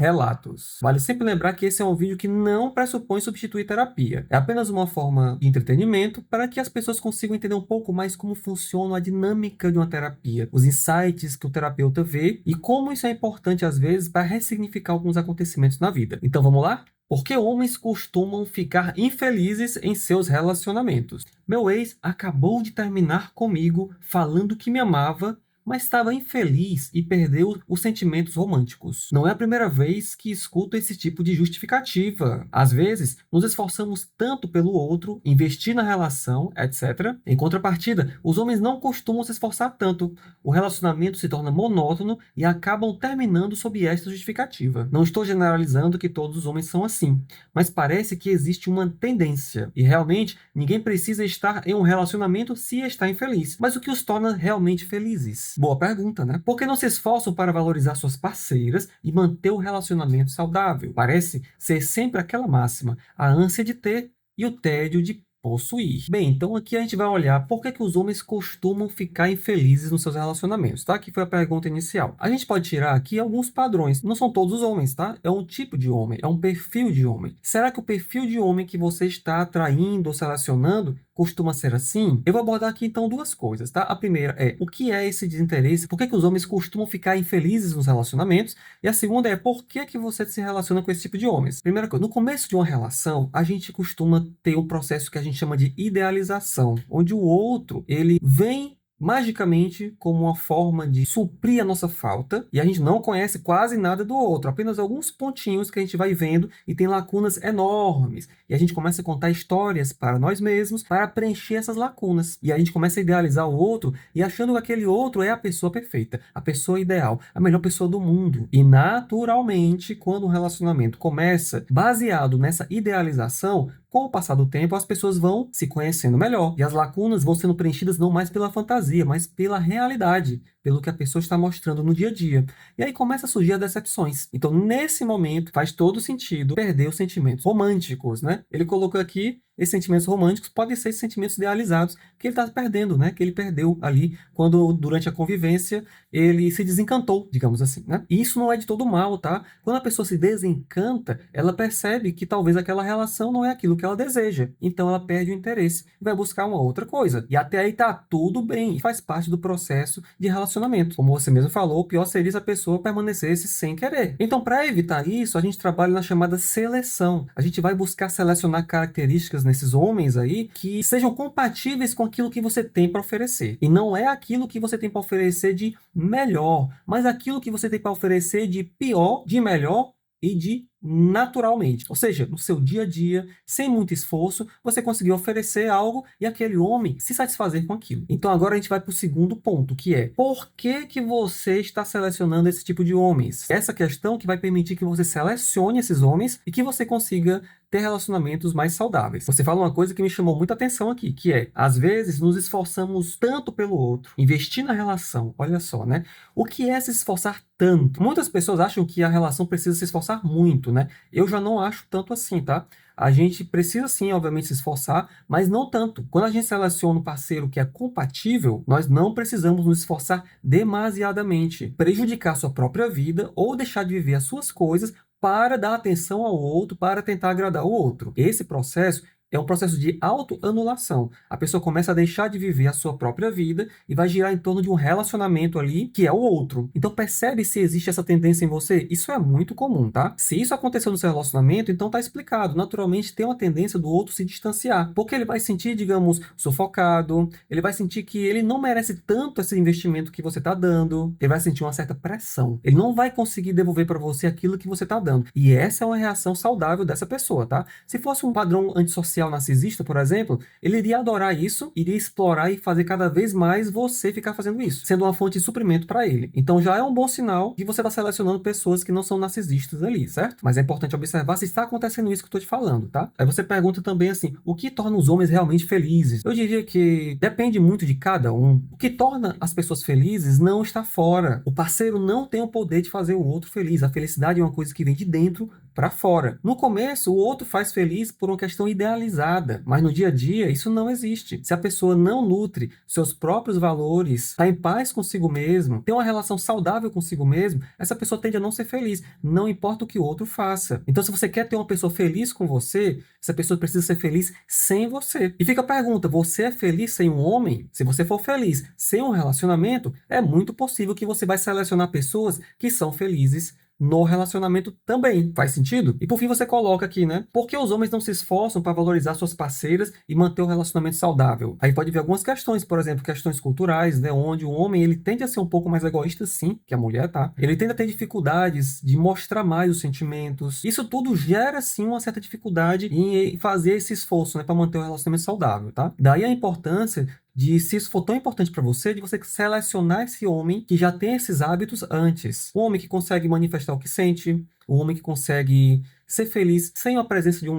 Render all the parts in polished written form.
relatos. Vale sempre lembrar que esse é um vídeo que não pressupõe substituir terapia. É apenas uma forma de entretenimento para que as pessoas consigam entender um pouco mais como funciona a dinâmica de uma terapia, os insights que o terapeuta vê e como isso é importante às vezes para ressignificar alguns acontecimentos na vida. Então vamos lá? Por que homens costumam ficar infelizes em seus relacionamentos? Meu ex acabou de terminar comigo falando que me amava, mas estava infeliz e perdeu os sentimentos românticos. Não é a primeira vez que escuto esse tipo de justificativa. Às vezes, nos esforçamos tanto pelo outro, investir na relação, etc. Em contrapartida, os homens não costumam se esforçar tanto. O relacionamento se torna monótono e acabam terminando sob esta justificativa. Não estou generalizando que todos os homens são assim, mas parece que existe uma tendência. E realmente, ninguém precisa estar em um relacionamento se está infeliz. Mas o que os torna realmente felizes? Boa pergunta, né? Por que não se esforçam para valorizar suas parceiras e manter o relacionamento saudável? Parece ser sempre aquela máxima, a ânsia de ter e o tédio de possuir. Bem, então aqui a gente vai olhar por que os homens costumam ficar infelizes nos seus relacionamentos, tá? Que foi a pergunta inicial. A gente pode tirar aqui alguns padrões. Não são todos os homens, tá? É um tipo de homem, é um perfil de homem. Será que o perfil de homem que você está atraindo ou selecionando costuma ser assim? Eu vou abordar aqui então duas coisas, tá? A primeira é o que é esse desinteresse, por que os homens costumam ficar infelizes nos relacionamentos, e a segunda é por que você se relaciona com esse tipo de homens. Primeira coisa, no começo de uma relação, a gente costuma ter um processo que a gente chama de idealização, onde o outro, ele vem magicamente como uma forma de suprir a nossa falta, e a gente não conhece quase nada do outro, apenas alguns pontinhos que a gente vai vendo e tem lacunas enormes, e a gente começa a contar histórias para nós mesmos para preencher essas lacunas, e a gente começa a idealizar o outro e achando que aquele outro é a pessoa perfeita, a pessoa ideal, a melhor pessoa do mundo, e naturalmente, quando um relacionamento começa baseado nessa idealização, com o passar do tempo, as pessoas vão se conhecendo melhor e as lacunas vão sendo preenchidas não mais pela fantasia, mas pela realidade, pelo que a pessoa está mostrando no dia a dia. E aí começa a surgir as decepções. Então, nesse momento, faz todo sentido perder os sentimentos românticos, né? Ele colocou aqui esses sentimentos românticos podem ser sentimentos idealizados que ele está perdendo, né? Que ele perdeu ali quando, durante a convivência, ele se desencantou, digamos assim, né? E isso não é de todo mal, tá? Quando a pessoa se desencanta, ela percebe que talvez aquela relação não é aquilo que ela deseja. Então, ela perde o interesse e vai buscar uma outra coisa. E até aí tá tudo bem e faz parte do processo de relacionamento. Como você mesmo falou, o pior seria se a pessoa permanecesse sem querer. Então, para evitar isso, a gente trabalha na chamada seleção. A gente vai buscar selecionar características nesses homens aí que sejam compatíveis com aquilo que você tem para oferecer. E não é aquilo que você tem para oferecer de melhor, mas aquilo que você tem para oferecer de pior, de melhor e de naturalmente. Ou seja, no seu dia a dia, sem muito esforço, você conseguiu oferecer algo e aquele homem se satisfazer com aquilo. Então agora a gente vai para o segundo ponto, que é por que você está selecionando esse tipo de homens? Essa questão que vai permitir que você selecione esses homens e que você consiga ter relacionamentos mais saudáveis. Você fala uma coisa que me chamou muita atenção aqui, que é, às vezes, nos esforçamos tanto pelo outro, investir na relação, olha só, né? O que é se esforçar tanto? Muitas pessoas acham que a relação precisa se esforçar muito, né? Eu já não acho tanto assim, tá? A gente precisa sim, obviamente, se esforçar, mas não tanto. Quando a gente seleciona um parceiro que é compatível, nós não precisamos nos esforçar demasiadamente, prejudicar sua própria vida ou deixar de viver as suas coisas para dar atenção ao outro, para tentar agradar o outro. Esse processo é um processo de autoanulação. A pessoa começa a deixar de viver a sua própria vida e vai girar em torno de um relacionamento ali que é o outro. Então percebe se existe essa tendência em você? Isso é muito comum, tá? Se isso aconteceu no seu relacionamento, então tá explicado. Naturalmente tem uma tendência do outro se distanciar, porque ele vai sentir, digamos, sufocado, ele vai sentir que ele não merece tanto esse investimento que você está dando, ele vai sentir uma certa pressão. Ele não vai conseguir devolver para você aquilo que você está dando. E essa é uma reação saudável dessa pessoa, tá? Se fosse um padrão antissocial narcisista, por exemplo, ele iria adorar isso, iria explorar e fazer cada vez mais você ficar fazendo isso, sendo uma fonte de suprimento para ele. Então já é um bom sinal que você está selecionando pessoas que não são narcisistas ali, certo? Mas é importante observar se está acontecendo isso que eu estou te falando, tá? Aí você pergunta também assim, o que torna os homens realmente felizes? Eu diria que depende muito de cada um. O que torna as pessoas felizes não está fora. O parceiro não tem o poder de fazer o outro feliz. A felicidade é uma coisa que vem de dentro para fora. No começo, o outro faz feliz por uma questão idealizada idealizada, mas no dia a dia isso não existe. Se a pessoa não nutre seus próprios valores, está em paz consigo mesmo, tem uma relação saudável consigo mesmo, essa pessoa tende a não ser feliz, não importa o que o outro faça. Então, se você quer ter uma pessoa feliz com você, essa pessoa precisa ser feliz sem você. E fica a pergunta, você é feliz sem um homem? Se você for feliz sem um relacionamento, é muito possível que você vai selecionar pessoas que são felizes no relacionamento também. Faz sentido? E por fim você coloca aqui, né? Por que os homens não se esforçam para valorizar suas parceiras e manter o relacionamento saudável? Aí pode ver algumas questões, por exemplo, questões culturais, né? Onde o homem ele tende a ser um pouco mais egoísta, sim, que a mulher, tá? Ele tende a ter dificuldades de mostrar mais os sentimentos. Isso tudo gera, sim, uma certa dificuldade em fazer esse esforço, né? Para manter o relacionamento saudável, tá? Daí a importância de, se isso for tão importante para você, de você selecionar esse homem que já tem esses hábitos antes. O homem que consegue manifestar o que sente, o homem que consegue ser feliz sem a presença de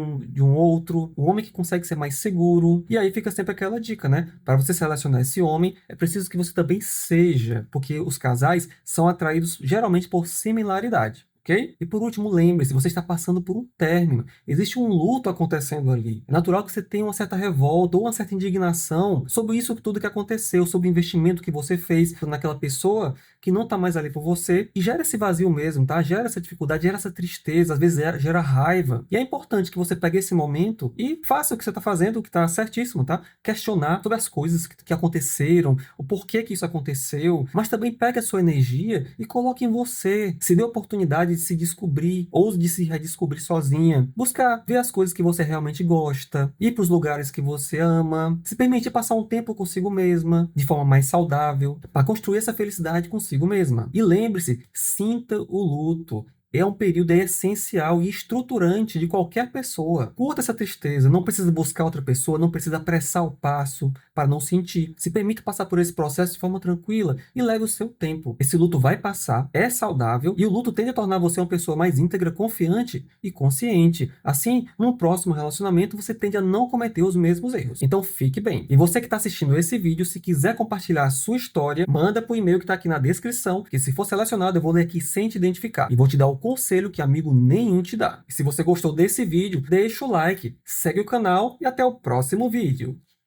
um outro, o homem que consegue ser mais seguro. E aí fica sempre aquela dica, né? Para você selecionar esse homem, é preciso que você também seja, porque os casais são atraídos geralmente por similaridade. Ok? E por último, lembre-se, você está passando por um término. Existe um luto acontecendo ali. É natural que você tenha uma certa revolta ou uma certa indignação sobre isso tudo que aconteceu, sobre o investimento que você fez naquela pessoa que não está mais ali por você. E gera esse vazio mesmo, tá? Gera essa dificuldade, gera essa tristeza, às vezes gera raiva. E é importante que você pegue esse momento e faça o que você está fazendo, o que está certíssimo, tá? Questionar sobre as coisas que aconteceram, o porquê que isso aconteceu, mas também pegue a sua energia e coloque em você. Se dê a oportunidade de se descobrir ou de se redescobrir sozinha. Buscar ver as coisas que você realmente gosta, ir para os lugares que você ama, se permitir passar um tempo consigo mesma, de forma mais saudável, para construir essa felicidade consigo mesma. E lembre-se, sinta o luto. É um período essencial e estruturante de qualquer pessoa. Curta essa tristeza, não precisa buscar outra pessoa, não precisa apressar o passo para não sentir. Se permita passar por esse processo de forma tranquila e leve o seu tempo. Esse luto vai passar, é saudável e o luto tende a tornar você uma pessoa mais íntegra, confiante e consciente. Assim, no próximo relacionamento, você tende a não cometer os mesmos erros. Então fique bem. E você que está assistindo esse vídeo, se quiser compartilhar a sua história, manda para o e-mail que está aqui na descrição, porque se for selecionado, eu vou ler aqui sem te identificar. E vou te dar o conselho que amigo nenhum te dá. E se você gostou desse vídeo, deixa o like, segue o canal e até o próximo vídeo.